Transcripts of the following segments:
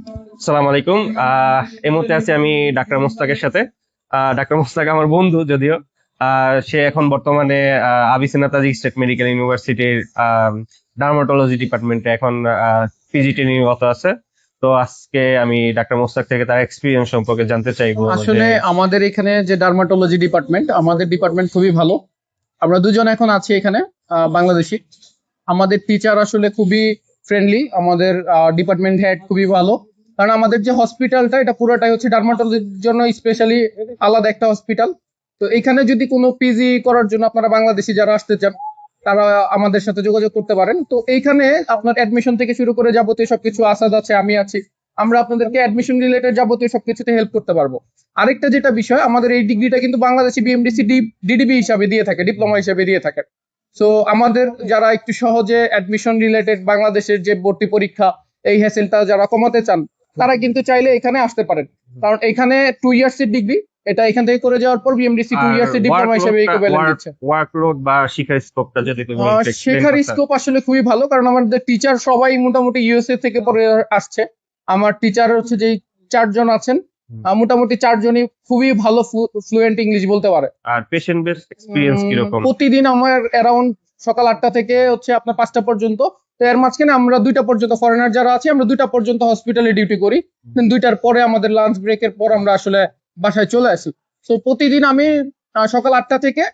আসসালামু আলাইকুম। এই মুহূর্তে আছি আমি ডাক্তার মোস্তাকের সাথে। ডাক্তার মোস্তাক আমার বন্ধু যদিও। সে এখন বর্তমানে আবিসিনা তাজিক স্টেট মেডিকেল ইউনিভার্সিটির ডার্মাটোলজি ডিপার্টমেন্টে এখন পিজি ট্রেনিংরত আছে। তো আজকে আমি ডাক্তার মোস্তাক থেকে তার এক্সপিরিয়েন্স সম্পর্কে জানতে চাইবো আসলে আমাদের এখানে যে ডার্মাটোলজি ডিপার্টমেন্ট, আমাদের ডিপার্টমেন্ট খুবই ভালো। আমরা দুজন এখন আছি এখানে, বাংলাদেশি। আমাদের টিচার আসলে খুবই ফ্রেন্ডলি, আমাদের ডিপার্টমেন্ট হেড খুবই ভালো। কারণ আমাদের যে হসপিটালটা, এটা পুরোটাই হচ্ছে ডার্মাটোলজির জন্য স্পেশালি আলাদা একটা হসপিটাল। তো এখানে যদি কোনো পিজি করার জন্য আপনারা বাংলাদেশি যারা আসতে চান, তারা আমাদের সাথে যোগাযোগ করতে পারেন। তো এইখানে আপনার অ্যাডমিশন থেকে শুরু করে যাবতীয় সবকিছু, আসাদ আছে, আমি আছি, আমরা আপনাদেরকে অ্যাডমিশন রিলেটেড যাবতীয় সবকিছুতে হেল্প করতে পারবো। আরেকটা যেটা বিষয়, আমাদের এই ডিগ্রিটা কিন্তু বাংলাদেশি বিএমডিসি ডিডিবি হিসাবে দিয়ে থাকে, ডিপ্লোমা হিসাবে দিয়ে থাকে। সো আমাদের যারা একটু সহজে অ্যাডমিশন রিলেটেড বাংলাদেশের যে ভর্তি পরীক্ষা, এই হ্যাসেলটা যারা কমাতে চান, তারা কিন্তু চাইলে এখানে আসতে পারেন। কারণ এখানে 2 ইয়ার্স এর ডিগ্রি, এটা এখান থেকে করে যাওয়ার পর বিএমডিসি 2 ইয়ার্স এর ডিপ্লোমা হিসেবে ইকুইভ্যালেন্ট দিচ্ছে। ওয়ার্কলোড বা শিক্ষার স্কোপটা যদি তুমি একটু explain শেখার করতে। স্কোপ আসলে খুবই ভালো, কারণ আমাদের টিচার সবাই মোটামুটি ইউএসএ থেকে পড়ে আসছে। আমার টিচার হচ্ছে যে 4 জন আছেন, মোটামুটি 4 জনই খুবই ভালো ফ্লুয়েন্ট ইংলিশ বলতে পারে। আর পেশেন্ট বেস এক্সপিরিয়েন্স কিরকম? প্রতিদিন আমার অ্যারাউন্ড সকাল 8টা থেকে হচ্ছে আপনার 5টা পর্যন্ত। তো এর মাঝখানে আমরা 2টা পর্যন্ত, ফরেনার যারা আছে, আমরা 2টা পর্যন্ত হসপিটালে ডিউটি করি। 2টার পরে আমাদের লাঞ্চ ব্রেকের পর আমরা আসলে বাসায় চলে আসি। তো প্রতিদিন আমি সকাল 8টা থেকে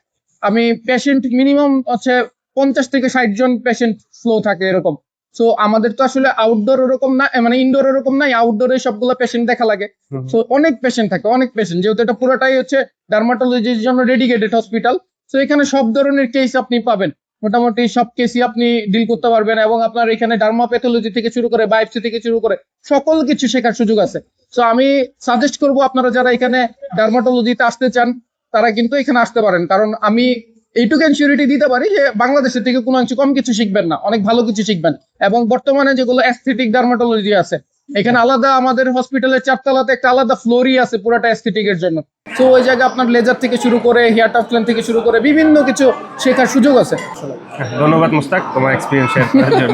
আমি পেশেন্ট মিনিমাম হচ্ছে 50 থেকে 60 জন পেশেন্ট ফ্লো থাকে এরকম। সো আমাদের তো আসলে আউটডোর ওরকম না, মানে ইনডোর এরকম নাই, আউটডোরে সবগুলো পেশেন্ট দেখা লাগে। সো অনেক পেশেন্ট থাকে, অনেক পেশেন্ট, যেহেতু এটা পুরোটাই হচ্ছে ডার্মাটোলজির জন্য ডেডিকেটেড হসপিটাল। তো এখানে সব ধরনের কেস আপনি পাবেন, মোটামুটি সব কেসই আপনি ডিল করতে পারবেন। এবং আপনার এখানে ডার্মাপ্যাথোলজি থেকে শুরু করে বায়োপসি থেকে শুরু করে সকল কিছু শেখার সুযোগ আছে। তো আমি সাজেস্ট করব, আপনারা যারা এখানে ডার্মাটোলজিতে আসতে চান, তারা কিন্তু এখানে আসতে পারেন। কারণ আমি এইটুকু এনশিওরিটি দিতে পারি যে বাংলাদেশের থেকে কোনো অংশ কম কিছু শিখবেন না, অনেক ভালো কিছু শিখবেন। এবং বর্তমানে যেগুলো অ্যাস্থেটিক ডার্মাটোলজি আছে, এখানে আলাদা আমাদের হসপিটালের 4তলাতে একটা আলাদা ফ্লোরই আছে পুরোটা অ্যাস্থেটিক এর জন্য। তো ওই জায়গায় আপনার লেজার থেকে শুরু করে হেয়ার ট্রান্সপ্ল্যান্ট থেকে শুরু করে বিভিন্ন কিছু শেখার সুযোগ আছে। ধন্যবাদ মুস্তাক তোমার এক্সপিরিয়েন্স শেয়ার করার জন্য।